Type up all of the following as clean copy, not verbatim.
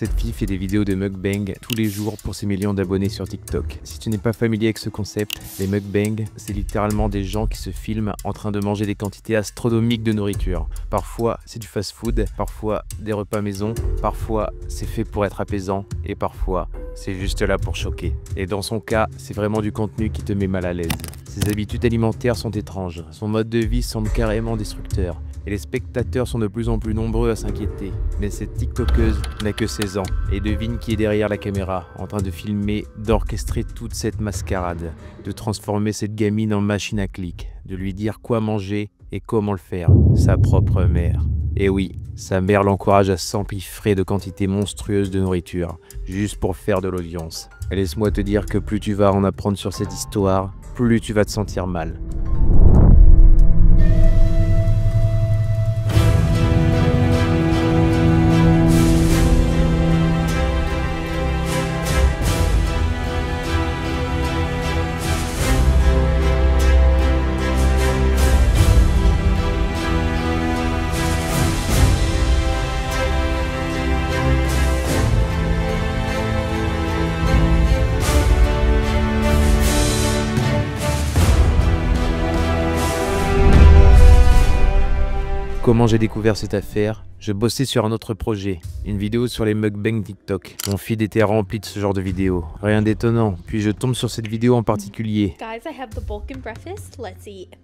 Cette fille fait des vidéos de mukbang tous les jours pour ses millions d'abonnés sur TikTok. Si tu n'es pas familier avec ce concept, les mukbang, c'est littéralement des gens qui se filment en train de manger des quantités astronomiques de nourriture. Parfois, c'est du fast-food, parfois des repas maison, parfois c'est fait pour être apaisant et parfois c'est juste là pour choquer. Et dans son cas, c'est vraiment du contenu qui te met mal à l'aise. Ses habitudes alimentaires sont étranges, son mode de vie semble carrément destructeur. Et les spectateurs sont de plus en plus nombreux à s'inquiéter. Mais cette TikTokeuse n'a que 16 ans et devine qui est derrière la caméra, en train de filmer, d'orchestrer toute cette mascarade, de transformer cette gamine en machine à clics, de lui dire quoi manger et comment le faire. Sa propre mère. Et oui, sa mère l'encourage à s'empiffrer de quantités monstrueuses de nourriture, juste pour faire de l'audience. Et laisse-moi te dire que plus tu vas en apprendre sur cette histoire, plus tu vas te sentir mal. Comment j'ai découvert cette affaire? Je bossais sur un autre projet, une vidéo sur les mukbang TikTok. Mon feed était rempli de ce genre de vidéos. Rien d'étonnant, puis je tombe sur cette vidéo en particulier. Guys, I have the Balkan breakfast. Let's eat.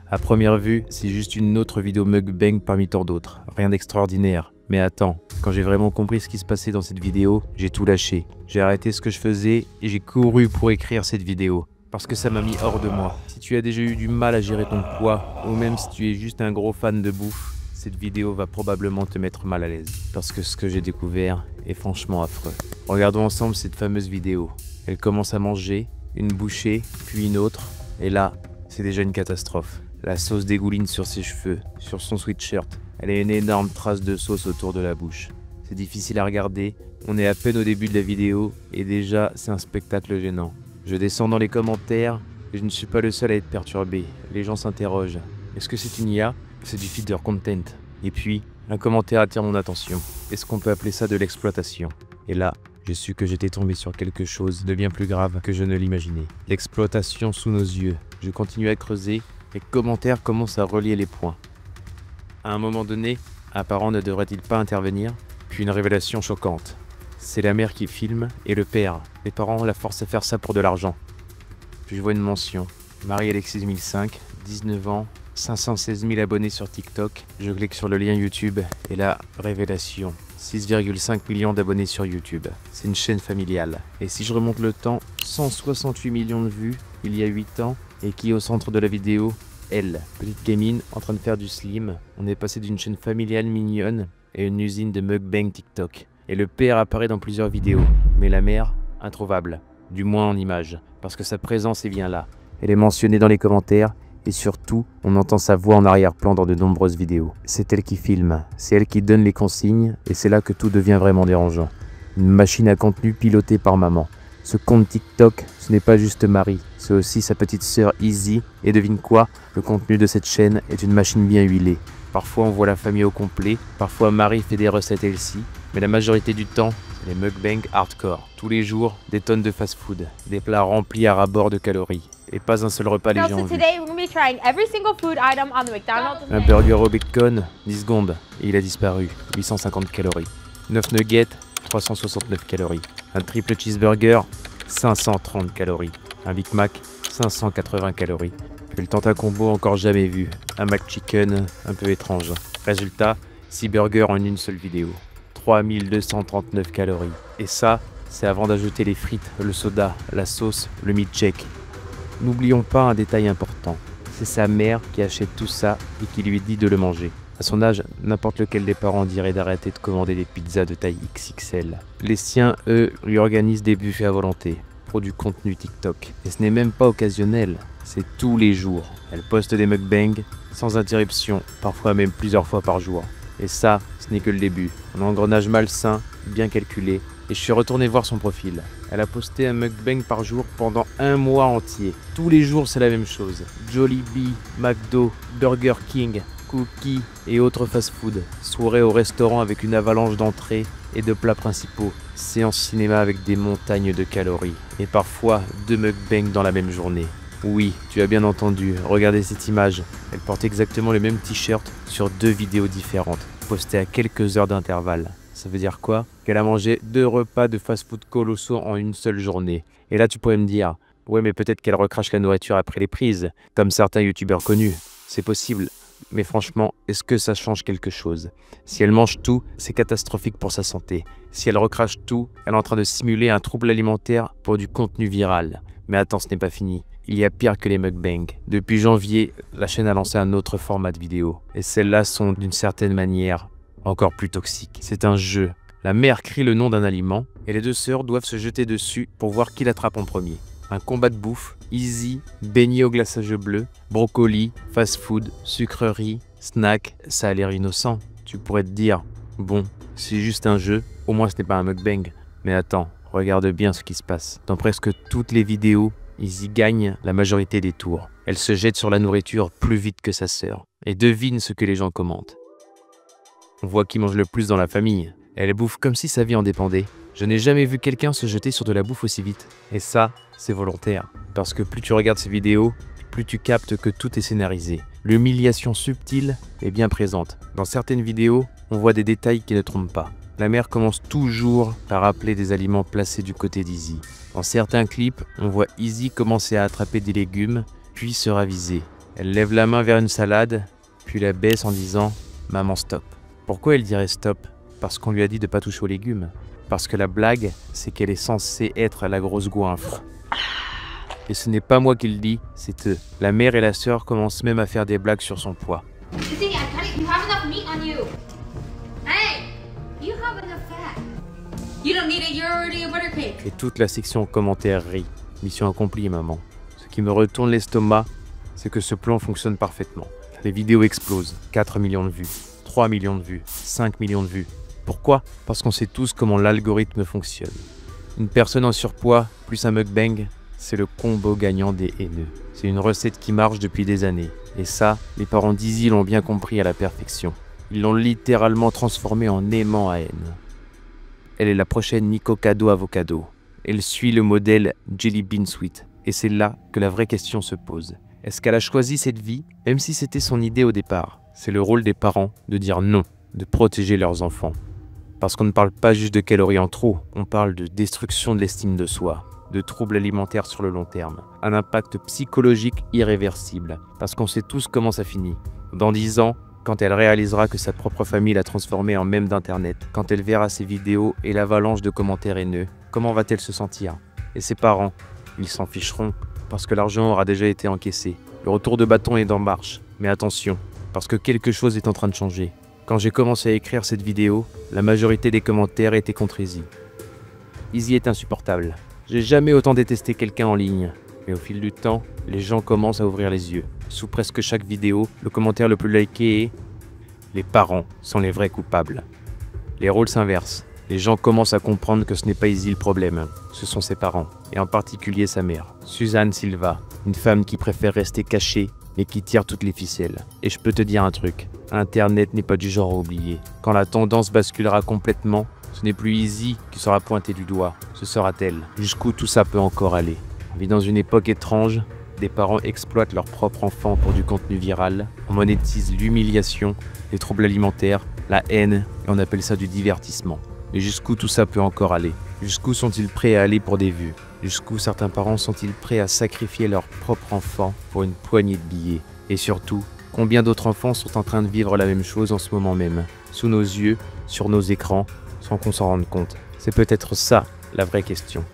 À première vue, c'est juste une autre vidéo mukbang parmi tant d'autres. Rien d'extraordinaire. Mais attends, quand j'ai vraiment compris ce qui se passait dans cette vidéo, j'ai tout lâché. J'ai arrêté ce que je faisais et j'ai couru pour écrire cette vidéo. Parce que ça m'a mis hors de moi. Si tu as déjà eu du mal à gérer ton poids, ou même si tu es juste un gros fan de bouffe, cette vidéo va probablement te mettre mal à l'aise. Parce que ce que j'ai découvert est franchement affreux. Regardons ensemble cette fameuse vidéo. Elle commence à manger, une bouchée, puis une autre, et là, c'est déjà une catastrophe. La sauce dégouline sur ses cheveux, sur son sweatshirt. Elle a une énorme trace de sauce autour de la bouche. C'est difficile à regarder, on est à peine au début de la vidéo, et déjà, c'est un spectacle gênant. Je descends dans les commentaires et je ne suis pas le seul à être perturbé. Les gens s'interrogent. Est-ce que c'est une IA? C'est du feeder content. Et puis, un commentaire attire mon attention. Est-ce qu'on peut appeler ça de l'exploitation? Et là, j'ai su que j'étais tombé sur quelque chose de bien plus grave que je ne l'imaginais. L'exploitation sous nos yeux. Je continue à creuser et commentaires commencent à relier les points. À un moment donné, un parent ne devrait-il pas intervenir? Puis une révélation choquante. C'est la mère qui filme et le père. Les parents la forcent à faire ça pour de l'argent. Puis je vois une mention. Marie-Alexis 2005, 19 ans, 516 000 abonnés sur TikTok. Je clique sur le lien YouTube et là, révélation. 6,5 millions d'abonnés sur YouTube. C'est une chaîne familiale. Et si je remonte le temps, 168 millions de vues il y a 8 ans. Et qui est au centre de la vidéo? Elle, petite gamine en train de faire du slim. On est passé d'une chaîne familiale mignonne et une usine de mukbang TikTok. Et le père apparaît dans plusieurs vidéos, mais la mère, introuvable, du moins en image, parce que sa présence est bien là. Elle est mentionnée dans les commentaires, et surtout, on entend sa voix en arrière-plan dans de nombreuses vidéos. C'est elle qui filme, c'est elle qui donne les consignes, et c'est là que tout devient vraiment dérangeant. Une machine à contenu pilotée par maman. Ce compte TikTok, ce n'est pas juste Marie, c'est aussi sa petite sœur Izzy, et devine quoi? Le contenu de cette chaîne est une machine bien huilée. Parfois on voit la famille au complet, parfois Marie fait des recettes healthy, mais la majorité du temps, c'est les mukbang hardcore. Tous les jours, des tonnes de fast-food, des plats remplis à ras-bord de calories, et pas un seul repas léger en vue. Un burger au bacon, 10 secondes, et il a disparu, 850 calories. 9 nuggets, 369 calories. Un triple cheeseburger, 530 calories. Un Big Mac, 580 calories. Puis le tentacombo encore jamais vu, un McChicken un peu étrange. Résultat, 6 burgers en une seule vidéo. 3239 calories. Et ça, c'est avant d'ajouter les frites, le soda, la sauce, le meat check. N'oublions pas un détail important. C'est sa mère qui achète tout ça et qui lui dit de le manger. À son âge, n'importe lequel des parents dirait d'arrêter de commander des pizzas de taille XXL. Les siens, eux, lui organisent des buffets à volonté pour du contenu TikTok. Et ce n'est même pas occasionnel, c'est tous les jours. Elle poste des mukbangs sans interruption, parfois même plusieurs fois par jour. Et ça, ce n'est que le début. Un engrenage malsain, bien calculé, et je suis retourné voir son profil. Elle a posté un mukbang par jour pendant un mois entier. Tous les jours, c'est la même chose. Jollibee, McDo, Burger King. cookies et autres fast-food, soirée au restaurant avec une avalanche d'entrées et de plats principaux, séance cinéma avec des montagnes de calories, et parfois 2 mukbangs dans la même journée. Oui, tu as bien entendu, regardez cette image, elle porte exactement le même t-shirt sur 2 vidéos différentes, postées à quelques heures d'intervalle. Ça veut dire quoi? Qu'elle a mangé 2 repas de fast-food colossaux en une seule journée. Et là tu pourrais me dire, ouais mais peut-être qu'elle recrache la nourriture après les prises, comme certains youtubeurs connus. C'est possible, mais franchement, est-ce que ça change quelque chose? Si elle mange tout, c'est catastrophique pour sa santé. Si elle recrache tout, elle est en train de simuler un trouble alimentaire pour du contenu viral. Mais attends, ce n'est pas fini. Il y a pire que les mukbangs. Depuis janvier, la chaîne a lancé un autre format de vidéo. Et celles-là sont d'une certaine manière encore plus toxiques. C'est un jeu. La mère crie le nom d'un aliment et les 2 sœurs doivent se jeter dessus pour voir qui l'attrape en premier. Un combat de bouffe, easy, beignet au glaçage bleu, brocoli, fast-food, sucreries, snack, ça a l'air innocent. Tu pourrais te dire, bon, c'est juste un jeu, au moins ce n'est pas un mukbang. Mais attends, regarde bien ce qui se passe. Dans presque toutes les vidéos, Izzy gagne la majorité des tours. Elle se jette sur la nourriture plus vite que sa sœur. Et devine ce que les gens commentent. On voit qui mange le plus dans la famille. Elle bouffe comme si sa vie en dépendait. Je n'ai jamais vu quelqu'un se jeter sur de la bouffe aussi vite. Et ça, c'est volontaire. Parce que plus tu regardes ces vidéos, plus tu captes que tout est scénarisé. L'humiliation subtile est bien présente. Dans certaines vidéos, on voit des détails qui ne trompent pas. La mère commence toujours par appeler des aliments placés du côté d'Izzy. Dans certains clips, on voit Izzy commencer à attraper des légumes, puis se raviser. Elle lève la main vers une salade, puis la baisse en disant « Maman, stop ». Pourquoi elle dirait stop? Parce qu'on lui a dit de ne pas toucher aux légumes. Parce que la blague, c'est qu'elle est censée être la grosse goinfre. Et ce n'est pas moi qui le dis, c'est eux. La mère et la sœur commencent même à faire des blagues sur son poids. Izzy, you have enough meat on you. Hey, you have enough fat. You don't need it, you're already a butter cake. Et toute la section commentaires rit. Mission accomplie, maman. Ce qui me retourne l'estomac, c'est que ce plan fonctionne parfaitement. Les vidéos explosent. 4 millions de vues, 3 millions de vues, 5 millions de vues. Pourquoi? Parce qu'on sait tous comment l'algorithme fonctionne. Une personne en surpoids plus un mukbang, c'est le combo gagnant des haineux. C'est une recette qui marche depuis des années. Et ça, les parents d'Izzy l'ont bien compris à la perfection. Ils l'ont littéralement transformée en aimant à haine. Elle est la prochaine Nikocado Avocado. Elle suit le modèle Jelly Bean Sweet. Et c'est là que la vraie question se pose. Est-ce qu'elle a choisi cette vie, même si c'était son idée au départ? C'est le rôle des parents de dire non, de protéger leurs enfants. Parce qu'on ne parle pas juste de calories en trop, on parle de destruction de l'estime de soi, de troubles alimentaires sur le long terme, un impact psychologique irréversible, parce qu'on sait tous comment ça finit. Dans 10 ans, quand elle réalisera que sa propre famille l'a transformée en mème d'internet, quand elle verra ses vidéos et l'avalanche de commentaires haineux, comment va-t-elle se sentir? Et ses parents, ils s'en ficheront, parce que l'argent aura déjà été encaissé. Le retour de bâton est en marche, mais attention, parce que quelque chose est en train de changer. Quand j'ai commencé à écrire cette vidéo, la majorité des commentaires étaient contre Izzy. Izzy est insupportable. J'ai jamais autant détesté quelqu'un en ligne. Mais au fil du temps, les gens commencent à ouvrir les yeux. Sous presque chaque vidéo, le commentaire le plus liké est « Les parents sont les vrais coupables ». Les rôles s'inversent. Les gens commencent à comprendre que ce n'est pas Izzy le problème, ce sont ses parents, et en particulier sa mère, Suzanne Silva, une femme qui préfère rester cachée mais qui tire toutes les ficelles. Et je peux te dire un truc, Internet n'est pas du genre à oublier. Quand la tendance basculera complètement, ce n'est plus Izzy qui sera pointée du doigt, ce sera elle. Jusqu'où tout ça peut encore aller. On vit dans une époque étrange, des parents exploitent leur propre enfant pour du contenu viral, on monétise l'humiliation, les troubles alimentaires, la haine, et on appelle ça du divertissement. Mais jusqu'où tout ça peut encore aller? Jusqu'où sont-ils prêts à aller pour des vues? Jusqu'où certains parents sont-ils prêts à sacrifier leur propre enfant pour une poignée de billets? Et surtout, combien d'autres enfants sont en train de vivre la même chose en ce moment même, sous nos yeux, sur nos écrans, sans qu'on s'en rende compte? C'est peut-être ça la vraie question.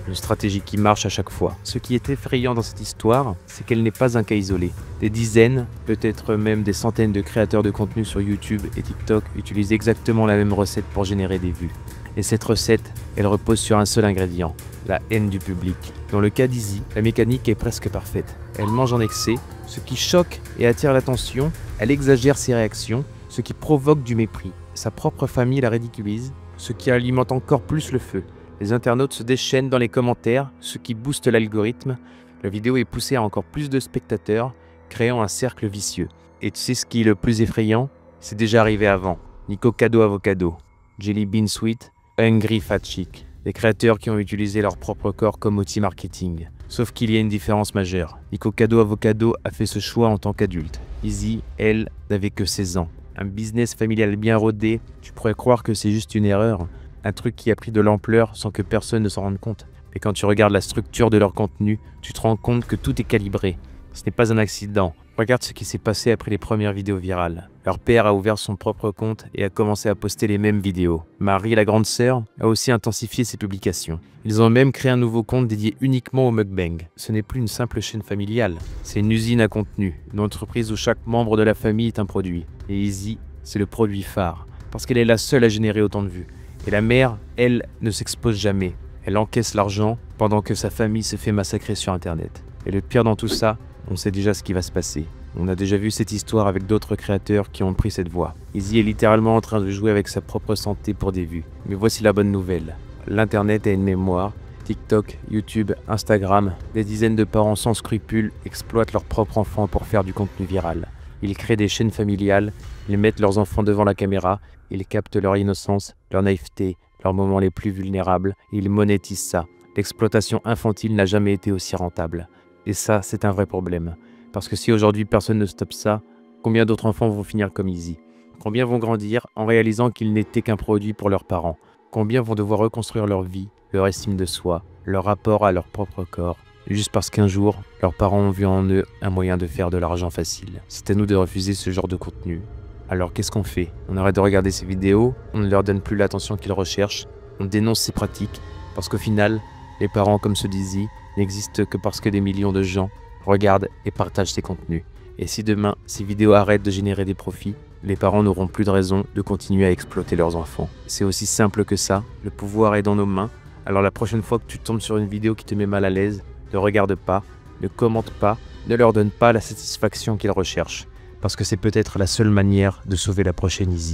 Une stratégie qui marche à chaque fois. Ce qui est effrayant dans cette histoire, c'est qu'elle n'est pas un cas isolé. Des dizaines, peut-être même des centaines de créateurs de contenu sur YouTube et TikTok utilisent exactement la même recette pour générer des vues. Et cette recette, elle repose sur un seul ingrédient, la haine du public. Dans le cas d'Izzy, la mécanique est presque parfaite. Elle mange en excès, ce qui choque et attire l'attention, elle exagère ses réactions, ce qui provoque du mépris. Sa propre famille la ridiculise, ce qui alimente encore plus le feu. Les internautes se déchaînent dans les commentaires, ce qui booste l'algorithme. La vidéo est poussée à encore plus de spectateurs, créant un cercle vicieux. Et tu sais ce qui est le plus effrayant? C'est déjà arrivé avant. Nikocado Avocado, Jelly Bean Sweet, Hungry Fat Chick, des créateurs qui ont utilisé leur propre corps comme outil marketing. Sauf qu'il y a une différence majeure. Nikocado Avocado a fait ce choix en tant qu'adulte. Izzy, elle, n'avait que 16 ans. Un business familial bien rodé, tu pourrais croire que c'est juste une erreur, un truc qui a pris de l'ampleur sans que personne ne s'en rende compte. Mais quand tu regardes la structure de leur contenu, tu te rends compte que tout est calibré. Ce n'est pas un accident. Regarde ce qui s'est passé après les premières vidéos virales. Leur père a ouvert son propre compte et a commencé à poster les mêmes vidéos. Marie, la grande sœur, a aussi intensifié ses publications. Ils ont même créé un nouveau compte dédié uniquement au mukbang. Ce n'est plus une simple chaîne familiale, c'est une usine à contenu, une entreprise où chaque membre de la famille est un produit. Et Izzy, c'est le produit phare, parce qu'elle est la seule à générer autant de vues. Et la mère, elle, ne s'expose jamais. Elle encaisse l'argent pendant que sa famille se fait massacrer sur Internet. Et le pire dans tout ça, on sait déjà ce qui va se passer. On a déjà vu cette histoire avec d'autres créateurs qui ont pris cette voie. Izzy est littéralement en train de jouer avec sa propre santé pour des vues. Mais voici la bonne nouvelle. L'Internet a une mémoire. TikTok, YouTube, Instagram, des dizaines de parents sans scrupules exploitent leurs propres enfants pour faire du contenu viral. Ils créent des chaînes familiales, ils mettent leurs enfants devant la caméra, ils captent leur innocence, leur naïveté, leurs moments les plus vulnérables, et ils monétisent ça. L'exploitation infantile n'a jamais été aussi rentable. Et ça, c'est un vrai problème. Parce que si aujourd'hui personne ne stoppe ça, combien d'autres enfants vont finir comme Izzy? Combien vont grandir en réalisant qu'ils n'étaient qu'un produit pour leurs parents? Combien vont devoir reconstruire leur vie, leur estime de soi, leur rapport à leur propre corps, juste parce qu'un jour, leurs parents ont vu en eux un moyen de faire de l'argent facile? C'est à nous de refuser ce genre de contenu. Alors qu'est-ce qu'on fait? On arrête de regarder ces vidéos, on ne leur donne plus l'attention qu'ils recherchent, on dénonce ces pratiques, parce qu'au final, les parents comme ceux d'Izzy n'existent que parce que des millions de gens regardent et partagent ces contenus. Et si demain, ces vidéos arrêtent de générer des profits, les parents n'auront plus de raison de continuer à exploiter leurs enfants. C'est aussi simple que ça, le pouvoir est dans nos mains, alors la prochaine fois que tu tombes sur une vidéo qui te met mal à l'aise, ne regarde pas, ne commente pas, ne leur donne pas la satisfaction qu'ils recherchent, parce que c'est peut-être la seule manière de sauver la prochaine Izzy.